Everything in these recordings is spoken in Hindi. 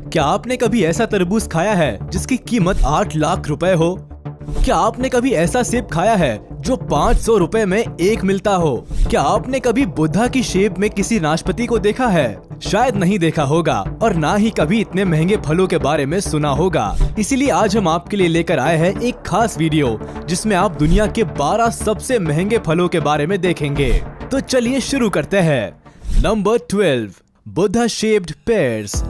क्या आपने कभी ऐसा तरबूज खाया है जिसकी कीमत 8 लाख रुपए हो? क्या आपने कभी ऐसा सेब खाया है जो 500 रुपए में एक मिलता हो? क्या आपने कभी बुद्धा की शेप में किसी नाशपाती को देखा है? शायद नहीं देखा होगा और ना ही कभी इतने महंगे फलों के बारे में सुना होगा। इसीलिए आज हम आपके लिए लेकर आए हैं एक खास वीडियो जिसमें आप दुनिया के 12 सबसे महंगे फलों के बारे में देखेंगे। तो चलिए शुरू करते हैं। Number 12, Buddha shaped pairs.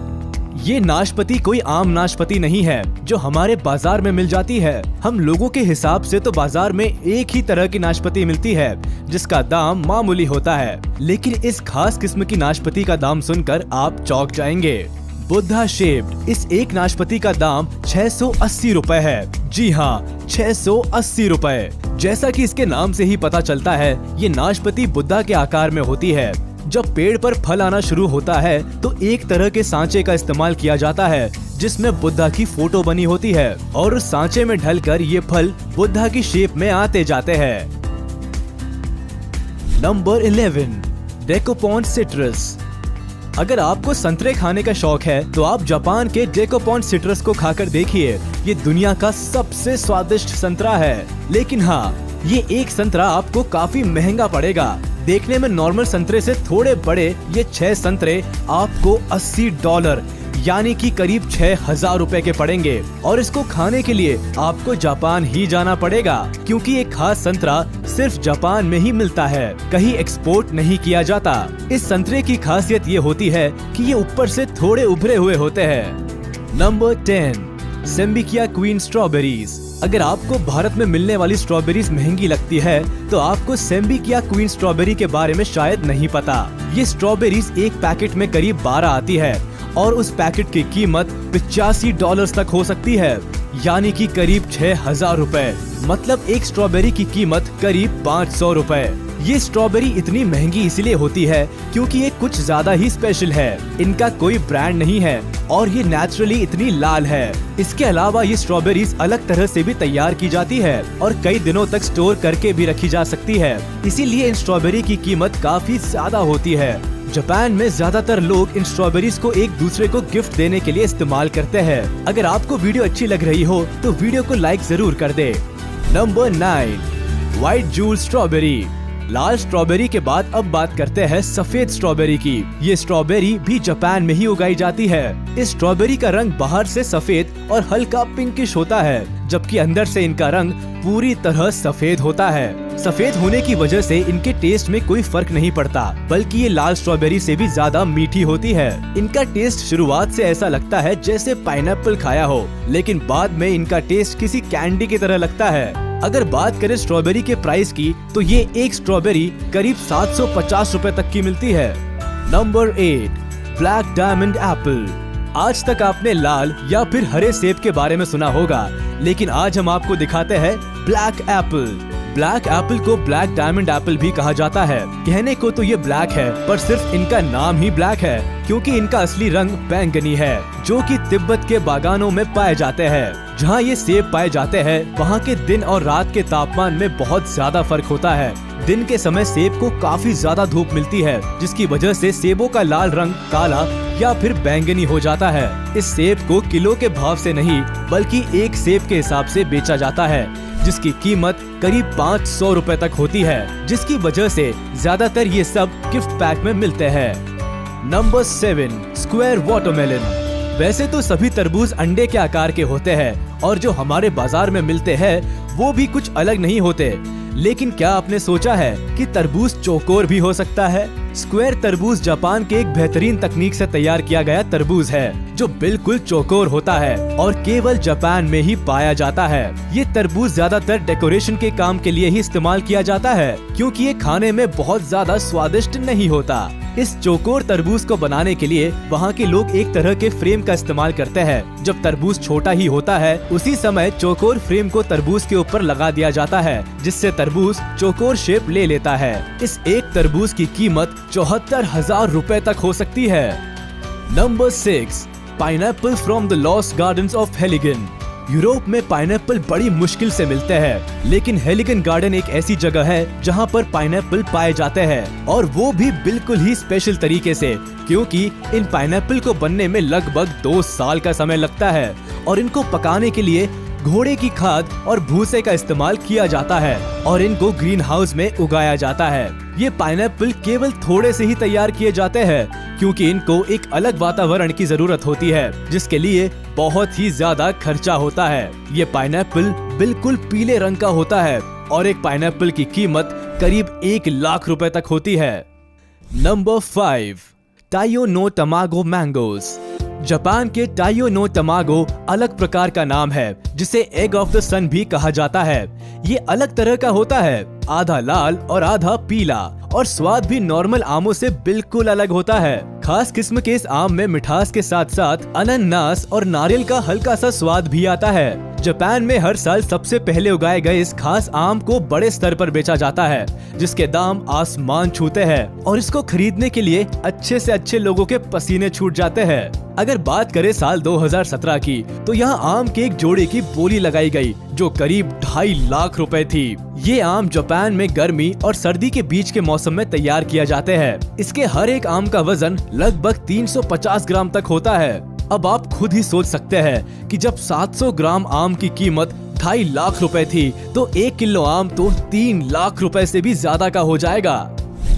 ये नाशपाती कोई आम नाशपाती नहीं है जो हमारे बाजार में मिल जाती है। हम लोगों के हिसाब से तो बाजार में एक ही तरह की नाशपाती मिलती है जिसका दाम मामूली होता है, लेकिन इस खास किस्म की नाशपाती का दाम सुनकर आप चौंक जाएंगे। बुद्धा शेप्ड इस एक नाशपाती का दाम 680 रुपए है। जी हाँ, 680 रुपए। जैसा कि इसके नाम से ही पता चलता है, ये नाशपाती बुद्धा के आकार में होती है। जब पेड़ पर फल आना शुरू होता है तो एक तरह के सांचे का इस्तेमाल किया जाता है जिसमें बुद्धा की फोटो बनी होती है और उस सांचे में ढलकर ये फल बुद्धा की शेप में आते जाते हैं। Number 11, Dekopon citrus. अगर आपको संतरे खाने का शौक है तो आप जापान के डेकोपॉन सिट्रस को खाकर देखिए। ये दुनिया का सबसे स्वादिष्ट संतरा है, लेकिन हाँ, ये एक संतरा आपको काफी महंगा पड़ेगा। देखने में नॉर्मल संतरे से थोड़े बड़े ये 6 संतरे आपको $80 यानी कि करीब 6000 रुपए के पड़ेंगे और इसको खाने के लिए आपको जापान ही जाना पड़ेगा क्योंकि ये खास संतरा सिर्फ जापान में ही मिलता है, कहीं एक्सपोर्ट नहीं किया जाता। इस संतरे की खासियत ये होती है कि ये ऊपर से थोड़े उभरे हुए होते हैं। Number 10, Sembikiya queen strawberries. अगर आपको भारत में मिलने वाली स्ट्रॉबेरीज महंगी लगती है तो आपको सेम्बिकिया क्वीन स्ट्रॉबेरी के बारे में शायद नहीं पता। ये स्ट्रॉबेरीज एक पैकेट में करीब 12 आती है और उस पैकेट की कीमत $85 तक हो सकती है, यानी कि करीब 6000 रुपए। मतलब एक स्ट्रॉबेरी की कीमत करीब 500 रुपए। ये स्ट्रॉबेरी इतनी महंगी इसलिए होती है क्योंकि ये कुछ ज्यादा ही स्पेशल है। इनका कोई ब्रांड नहीं है और ये नेचुरली इतनी लाल है। इसके अलावा ये स्ट्रॉबेरीज अलग तरह से भी तैयार की जाती है और कई दिनों तक स्टोर करके भी रखी जा सकती है। इसीलिए इन स्ट्रॉबेरी की कीमत काफी ज्यादा होती है। जापान में ज्यादातर लोग इन स्ट्रॉबेरीज को एक दूसरे को गिफ्ट देने के लिए इस्तेमाल करते हैं। अगर आपको वीडियो अच्छी लग रही हो तो वीडियो को लाइक जरूर कर दे। Number 9, white jewel strawberry. लाल स्ट्रॉबेरी के बाद अब बात करते हैं सफेद स्ट्रॉबेरी की। ये स्ट्रॉबेरी भी जापान में ही उगाई जाती है। इस स्ट्रॉबेरी का रंग बाहर से सफेद और हल्का पिंकिश होता है, जबकि अंदर से इनका रंग पूरी तरह सफेद होता है। सफेद होने की वजह से इनके टेस्ट में कोई फर्क नहीं पड़ता, बल्कि ये लाल स्ट्रॉबेरी से भी ज्यादा मीठी होती है। इनका टेस्ट शुरुआत से ऐसा लगता है जैसे पाइनएप्पल खाया हो, लेकिन बाद में इनका टेस्ट किसी कैंडी की तरह लगता है। अगर बात करें स्ट्रॉबेरी के प्राइस की तो ये एक स्ट्रॉबेरी करीब 750 रुपए तक की मिलती है। Number 8, black diamond Apple. आज तक आपने लाल या फिर हरे सेब के बारे में सुना होगा, लेकिन आज हम आपको दिखाते हैं ब्लैक एप्पल। ब्लैक एप्पल को ब्लैक डायमंड एप्पल भी कहा जाता है। कहने को तो ये ब्लैक है, पर सिर्फ इनका नाम ही ब्लैक है क्योंकि इनका असली रंग बैंगनी है, जो कि तिब्बत के बागानों में पाए जाते हैं। जहाँ ये सेब पाए जाते हैं वहाँ के दिन और रात के तापमान में बहुत ज्यादा फर्क होता है। दिन के समय सेब को काफी ज्यादा धूप मिलती है, जिसकी वजह से सेबों का लाल रंग काला या फिर बैंगनी हो जाता है। इस सेब को किलो के भाव से नहीं बल्कि एक सेब के हिसाब से बेचा जाता है, जिसकी कीमत करीब 500 रुपए तक होती है, जिसकी वजह से ज्यादातर ये सब गिफ्ट पैक में मिलते हैं। Number 7, square watermelon. वैसे तो सभी तरबूज अंडे के आकार के होते हैं और जो हमारे बाजार में मिलते हैं वो भी कुछ अलग नहीं होते, लेकिन क्या आपने सोचा है कि तरबूज चौकोर भी हो सकता है? स्क्वायर तरबूज जापान के एक बेहतरीन तकनीक से तैयार किया गया तरबूज है जो बिल्कुल चौकोर होता है और केवल जापान में ही पाया जाता है। ये तरबूज ज्यादातर डेकोरेशन के काम के लिए ही इस्तेमाल किया जाता है क्योंकि ये खाने में बहुत ज्यादा स्वादिष्ट नहीं होता। इस चौकोर तरबूज को बनाने के लिए वहाँ के लोग एक तरह के फ्रेम का इस्तेमाल करते हैं। जब तरबूज छोटा ही होता है उसी समय चौकोर फ्रेम को तरबूज के ऊपर लगा दिया जाता है, जिससे तरबूज चौकोर शेप ले लेता है। इस एक तरबूज की कीमत 74,000 रुपए तक हो सकती है। Number 6, pineapple from the lost gardens of Heligan. Europe में पाइनएप्पल बड़ी मुश्किल से मिलते हैं, लेकिन हेलिगन गार्डन एक ऐसी जगह है जहां पर पाइनएप्पल पाए जाते हैं, और वो भी बिल्कुल ही स्पेशल तरीके से, क्योंकि इन पाइनएप्पल को बनने में लगभग 2 साल का समय लगता है और इनको पकाने के लिए घोड़े की खाद और भूसे का इस्तेमाल किया जाता है और इनको ग्रीन हाउस में उगाया जाता है। ये पाइनएप्पल केवल थोड़े से ही तैयार किए जाते हैं, क्योंकि इनको एक अलग वातावरण की जरूरत होती है, जिसके लिए बहुत ही ज्यादा खर्चा होता है। ये पाइनएप्पल बिल्कुल पीले रंग का होता है और एक पाइनएप्पल की कीमत करीब 1 लाख रुपए तक होती है। Number 5, Taiyo no Tamago mangoes. Japan के टाइयो नो टमागो अलग प्रकार का नाम है, जिसे एग ऑफ द सन भी कहा जाता है। ये अलग तरह का होता है, आधा लाल और आधा पीला, और स्वाद भी नॉर्मल आमों से बिल्कुल अलग होता है। खास किस्म के इस आम में मिठास के साथ साथ अनानास और नारियल का हल्का सा स्वाद भी आता है। जापान में हर साल सबसे पहले उगाए गए इस खास आम को बड़े स्तर पर बेचा जाता है, जिसके दाम आसमान छूते हैं, और इसको खरीदने के लिए अच्छे से अच्छे लोगों के पसीने छूट जाते हैं। अगर बात करें साल 2017 की, तो यहाँ आम के एक जोड़े की बोली लगाई गई, जो करीब 2.5 लाख रुपए थी। ये आम जापान में गर्मी और सर्दी के बीच के मौसम में तैयार किया जाते हैं। इसके हर एक आम का वजन लगभग 350 ग्राम तक होता है। अब आप खुद ही सोच सकते हैं कि जब 700 ग्राम आम की कीमत 2.5 लाख रुपए थी, तो 1 किलो आम तो 3 लाख रुपए से भी ज्यादा का हो जाएगा।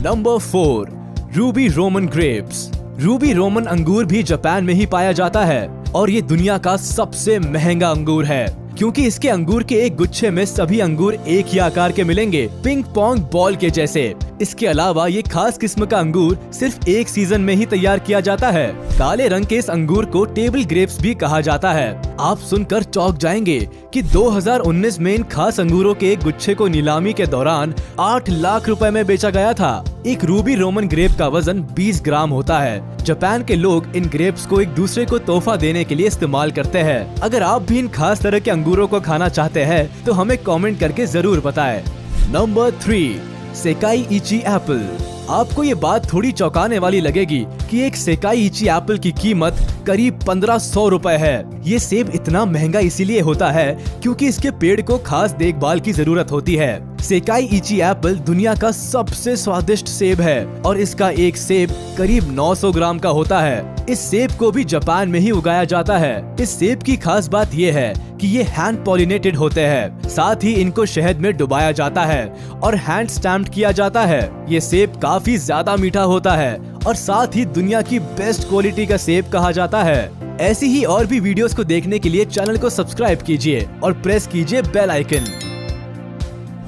Number 4, Ruby Roman grapes. Ruby Roman अंगूर भी जापान में ही पाया जाता है, और ये दुनिया का सबसे महंगा अंगूर है, क्योंकि इसके अंगूर के एक गुच्छे में सभी अंगूर एक ही आकार के मिलेंगे, पिंग पोंग बॉल के जैसे। इसके अलावा ये खास किस्म का अंगूर सिर्फ एक सीजन में ही तैयार किया जाता है। काले रंग के इस अंगूर को टेबल ग्रेप्स भी कहा जाता है। आप सुनकर चौंक जाएंगे कि 2019 में इन खास अंगूरों के एक गुच्छे को नीलामी के दौरान 8 लाख रुपए में बेचा गया था। एक रूबी रोमन ग्रेप का वजन 20 ग्राम होता है। जापान के लोग इन ग्रेप्स को एक दूसरे को तोहफा देने के लिए इस्तेमाल करते हैं। अगर आप भी इन खास तरह के अंगूरों को खाना चाहते हैं, तो हमें कमेंट करके जरूर बताएं। Number 3, Sekai Ichi apple. आपको ये बात थोड़ी चौंकाने वाली लगेगी कि एक सेकाई इची एप्पल की कीमत करीब 1500 रुपए है। ये सेब इतना महंगा इसीलिए होता है क्योंकि इसके पेड़ को खास देखभाल की जरूरत होती है। सेकाई इची एप्पल दुनिया का सबसे स्वादिष्ट सेब है, और इसका एक सेब करीब 900 ग्राम का होता है। इस सेब को भी जापान में ही उगाया जाता है। इस सेब की खास बात ये है कि ये हैंड पॉलिनेटेड होते हैं, साथ ही इनको शहद में डुबाया जाता है और हैंड स्टैम्प्ड किया जाता है। ये सेब काफी ज्यादा मीठा होता है और साथ ही दुनिया की बेस्ट क्वालिटी का सेब कहा जाता है। ऐसी ही और भी वीडियोस को देखने के लिए चैनल को सब्सक्राइब कीजिए और प्रेस कीजिए bell icon.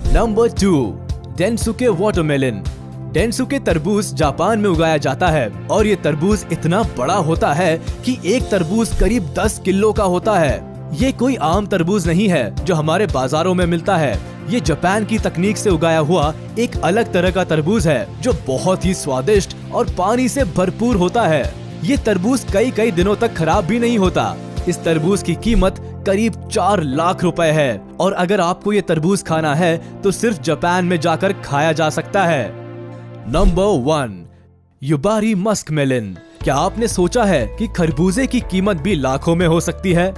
Number 2, Densuke watermelon. Densuke तरबूज जापान में उगाया जाता है, और ये तरबूज इतना बड़ा होता है कि एक तरबूज करीब 10 किलो का होता है। ये कोई आम तरबूज नहीं है जो हमारे बाजारों में मिलता है। ये जापान की तकनीक से उगाया हुआ एक अलग तरह का तरबूज है, जो बहुत ही स्वादिष्ट और पानी से भरपूर होता है। ये तरबूज कई दिनों तक खराब भी नहीं होता। इस तरबूज की कीमत करीब 4 लाख रुपए है, और अगर आपको ये तरबूज खाना है तो सिर्फ जापान में जाकर खाया जा सकता है। Number 1, Yubari muskmelon. क्या आपने सोचा है कि खरबूजे की कीमत भी लाखों में हो सकती है?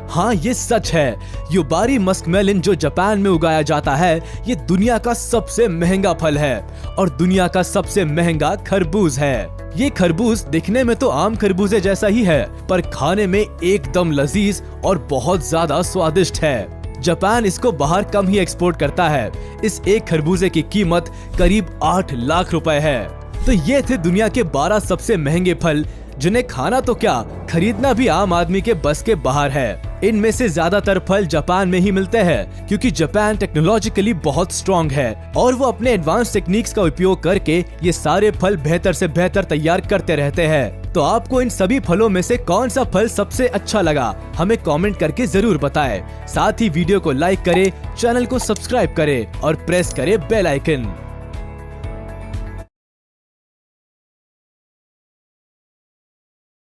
हाँ, ये सच है। युबारी मस्कमेलन जो जापान में उगाया जाता है, ये दुनिया का सबसे महंगा फल है और दुनिया का सबसे महंगा खरबूज है। ये खरबूज दिखने में तो आम खरबूजे जैसा ही है, पर खाने में एकदम लजीज और बहुत ज्यादा स्वादिष्ट है। जापान इसको बाहर कम ही एक्सपोर्ट करता है। इस एक खरबूजे की कीमत करीब 8 लाख रुपए है। तो ये थे दुनिया के 12 सबसे महंगे फल, जिन्हें खाना तो क्या, खरीदना भी आम आदमी के बस के बाहर है। इनमें से ज्यादातर फल जापान में ही मिलते हैं, क्योंकि जापान टेक्नोलॉजिकली बहुत स्ट्रॉन्ग है और वो अपने एडवांस टेक्निक्स का उपयोग करके ये सारे फल बेहतर से बेहतर तैयार करते रहते हैं। तो आपको इन सभी फलों में से कौन सा फल सबसे अच्छा लगा, हमें कमेंट करके जरूर बताएं। साथ ही वीडियो को लाइक करें, चैनल को सब्सक्राइब करें और प्रेस करें बेल आइकन।